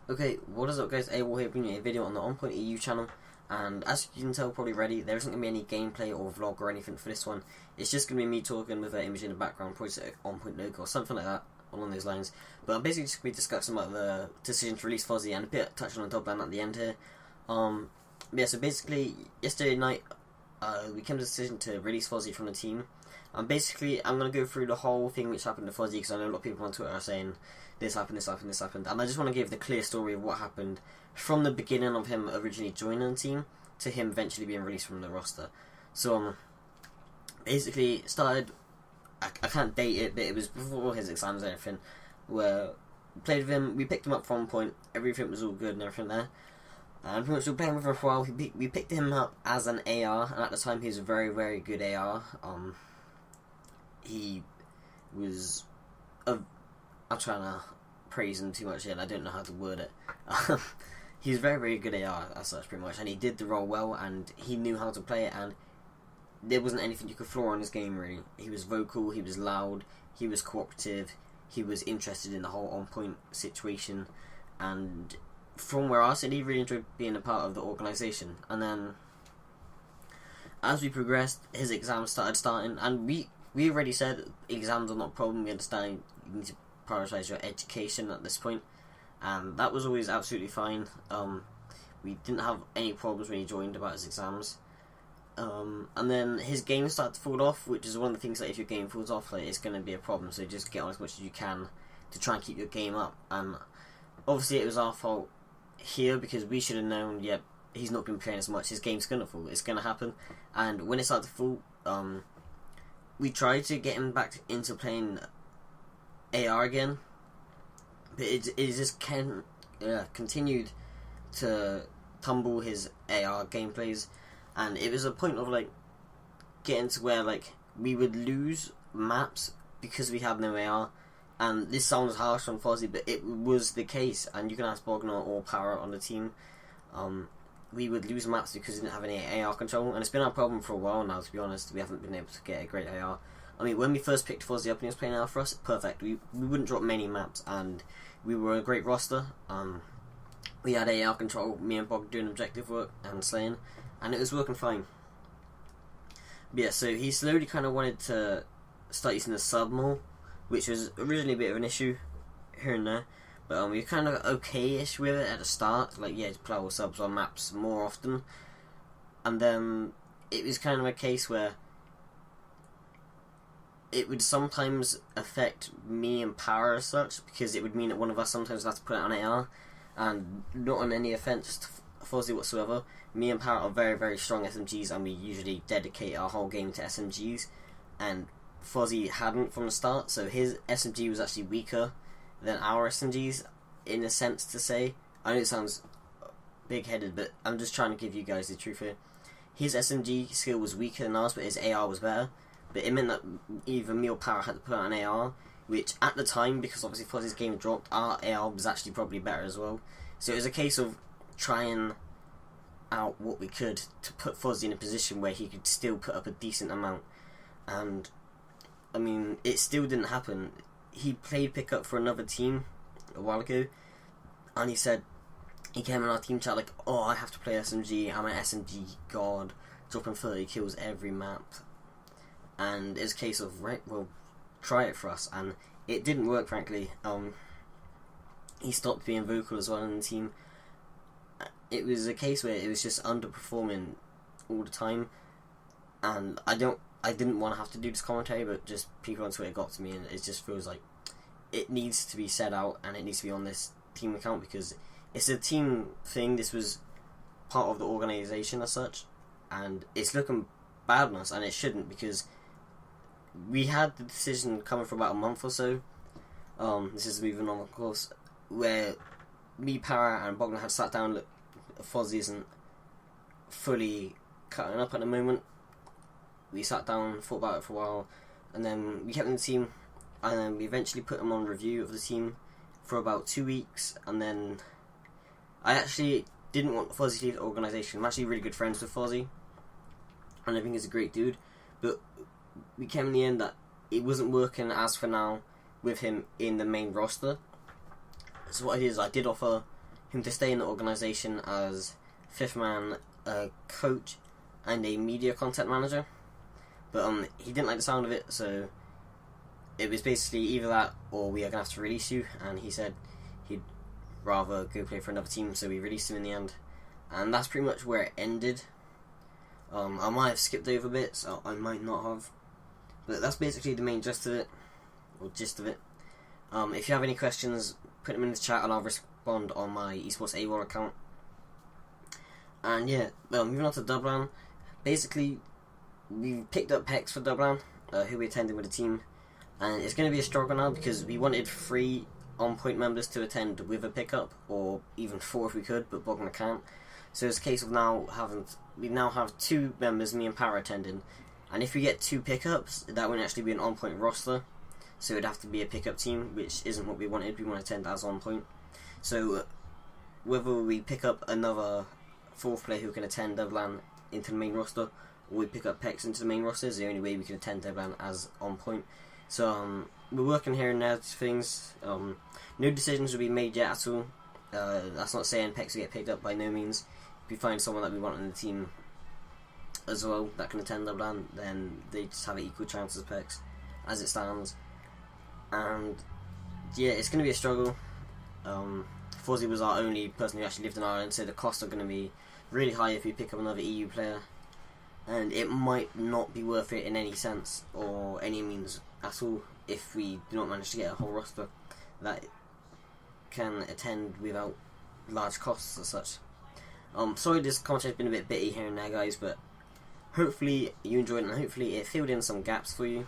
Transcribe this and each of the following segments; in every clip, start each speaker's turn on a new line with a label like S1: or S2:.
S1: Okay, what is up guys, Awol here bringing you a video on the On Point EU channel, and as you can tell probably already, there isn't going to be any gameplay or vlog or anything for this one. It's just going to be me talking with an image in the background, probably On Point logo or something like that, along those lines. But I'm basically just going to be discussing about the decision to release Fozzi and a bit touching on top line at the end here. Yeah, so basically, yesterday night, we came to the decision to release Fozzi from the team. And basically, I'm going to go through the whole thing which happened to Fozzi, because I know a lot of people on Twitter are saying, this happened, this happened, this happened. And I just want to give the clear story of what happened from the beginning of him originally joining the team to him eventually being released from the roster. So, basically, it started, I can't date it, but it was before his exams and everything, where we played with him, we picked him up from point, everything was all good and everything there. And pretty much we were playing with him for a while. We picked him up as an AR, and at the time he was a very, very good AR. He was I'm trying to praise him too much here, and I don't know how to word it. He was very, very good AR as such, pretty much, and he did the role well, and he knew how to play it, and there wasn't anything you could flaw in his game, really. He was vocal, he was loud, he was cooperative, he was interested in the whole on-point situation, and from where I said, he really enjoyed being a part of the organisation. And then, as we progressed, his exams starting, and we already said exams are not a problem. We understand you need to prioritise your education at this point, and that was always absolutely fine. We didn't have any problems when he joined about his exams. And then his game started to fall off, which is one of the things that if your game falls off, like, it's going to be a problem. So just get on as much as you can to try and keep your game up. And obviously it was our fault here, because we should have known, yep, he's not going to be playing as much, his game's going to fall, it's going to happen. And when it started to fall, we tried to get him back into playing AR again, but it just continued to tumble his AR gameplays, and it was a point of like getting to where like we would lose maps because we had no AR. And this sounds harsh on Fozzi, but it was the case, and you can ask Bogner or Power on the team. We would lose maps because we didn't have any AR control, and it's been our problem for a while now, to be honest. We haven't been able to get a great AR. I mean, when we first picked Fozzi up and he was playing AR for us, perfect. We wouldn't drop many maps, and we were a great roster. We had AR control, me and Bog doing objective work and slaying, and it was working fine. But yeah, so he slowly kind of wanted to start using the sub more, which was originally a bit of an issue here and there, but we were kind of okay-ish with it at the start, like, yeah, to play our subs on maps more often. And then it was kind of a case where it would sometimes affect me and Power as such, because it would mean that one of us sometimes would have to put it on AR, and not on any offence to Fozzi whatsoever, me and Power are very, very strong SMGs, and we usually dedicate our whole game to SMGs, and Fozzi hadn't from the start, so his SMG was actually weaker than our SMGs, in a sense to say. I know it sounds big-headed, but I'm just trying to give you guys the truth here. His SMG skill was weaker than ours, but his AR was better. But it meant that either me or Power had to put out an AR, which at the time, because obviously Fozzi's game dropped, our AR was actually probably better as well. So it was a case of trying out what we could to put Fozzi in a position where he could still put up a decent amount. And I mean, it still didn't happen. He played pickup for another team a while ago, and he said, he came in our team chat like, oh, I have to play SMG, I'm an SMG god, dropping 30 kills every map. And it's a case of, right, well, try it for us. And it didn't work, frankly. He stopped being vocal as well in the team. It was a case where it was just underperforming all the time, and I didn't want to have to do this commentary, but just people on Twitter got to me, and it just feels like it needs to be said out, and it needs to be on this team account, because it's a team thing. This was part of the organisation as such, and it's looking bad on us, and it shouldn't, because we had the decision coming for about a month or so. This is moving on, of course, where me, Power, and Bogner had sat down. Look, Fozzi isn't fully cutting up at the moment. We sat down, thought about it for a while, and then we kept him in the team, and then we eventually put him on review of the team for about 2 weeks, and then I actually didn't want Fozzi to leave the organisation. I'm actually really good friends with Fozzi, and I think he's a great dude, but we came in the end that it wasn't working as for now with him in the main roster. So what I did is I did offer him to stay in the organisation as 5th man, a coach, and a media content manager. But he didn't like the sound of it, so it was basically either that or we are going to have to release you, and he said he'd rather go play for another team, so we released him in the end. And that's pretty much where it ended. I might have skipped over bits, I might not have, but that's basically the main gist of it. If you have any questions, put them in the chat and I'll respond on my esports Awol account. And yeah, moving on to Dublin. Basically, we picked up Pex for Dublin, who we attended with the team, and it's going to be a struggle now because we wanted 3 on-point members to attend with a pickup, or even 4 if we could, but Bogner can't. So it's a case of we now have 2 members, me and Para, attending, and if we get 2 pickups, that wouldn't actually be an on-point roster, so it'd have to be a pickup team, which isn't what we wanted. We want to attend as on-point. So whether we pick up another 4th player who can attend Dublin into the main roster, or we pick up Pex into the main roster, is the only way we can attend Dublin as on-point. So we're working here and there to things. No decisions will be made yet at all. That's not saying Pex will get picked up, by no means. If we find someone that we want on the team as well that can attend Dublin, then they just have an equal chance as Pex, as it stands. And yeah, it's going to be a struggle. Fozzi was our only person who actually lived in Ireland, so the costs are going to be really high if we pick up another EU player, and it might not be worth it in any sense or any means at all if we do not manage to get a whole roster that can attend without large costs as such. Sorry this content has been a bit bitty here and there, guys, but hopefully you enjoyed it and hopefully it filled in some gaps for you.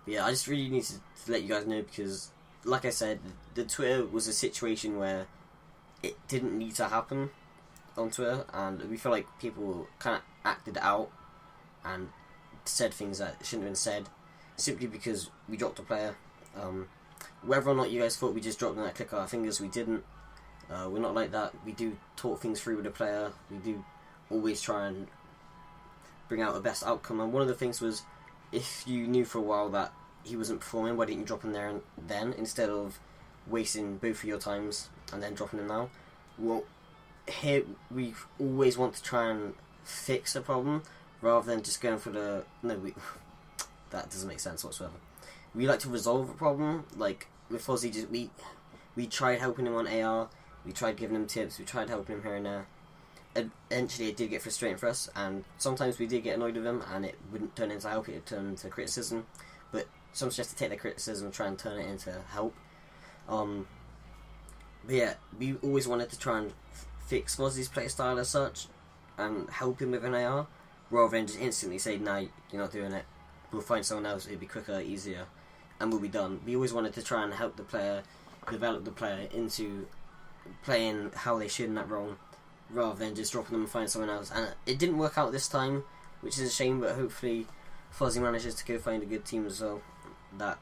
S1: But yeah, I just really need to let you guys know, because like I said, the Twitter was a situation where it didn't need to happen on Twitter, and we feel like people kind of acted out and said things that shouldn't have been said simply because we dropped a player. Whether or not you guys thought we just dropped them that click our fingers, we didn't. We're not like that. We do talk things through with the player. We do always try and bring out the best outcome, and one of the things was, if you knew for a while that he wasn't performing, why didn't you drop him there and then, instead of wasting both of your times and then dropping him now? Well, here we always want to try and fix a problem rather than just going for the that doesn't make sense whatsoever. We like to resolve a problem. Like with Fozzi, we tried helping him on AR, we tried giving him tips, we tried helping him here and there. Eventually it did get frustrating for us, and sometimes we did get annoyed with him and it wouldn't turn into help, it would turn into criticism. But sometimes you have to take the criticism and try and turn it into help. But yeah, we always wanted to try and fix Fozzi's playstyle as such and help him with an AR, rather than just instantly say, "No, you're not doing it. We'll find someone else who'll be quicker, easier, and we'll be done." We always wanted to try and help the player, develop the player into playing how they should in that role, rather than just dropping them and finding someone else. And it didn't work out this time, which is a shame, but hopefully Fozzi manages to go find a good team as well that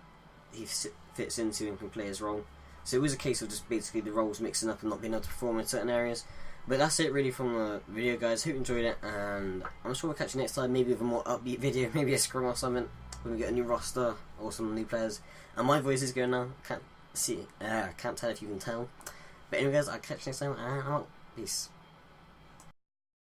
S1: he fits into and can play his role. So it was a case of just basically the roles mixing up and not being able to perform in certain areas. But that's it really from the video, guys. Hope you enjoyed it, and I'm sure we'll catch you next time, maybe with a more upbeat video, maybe a scrum or something, when we get a new roster or some new players. And my voice is going now, can't tell if you can tell. But anyway guys, I'll catch you next time, and I'm out. Peace.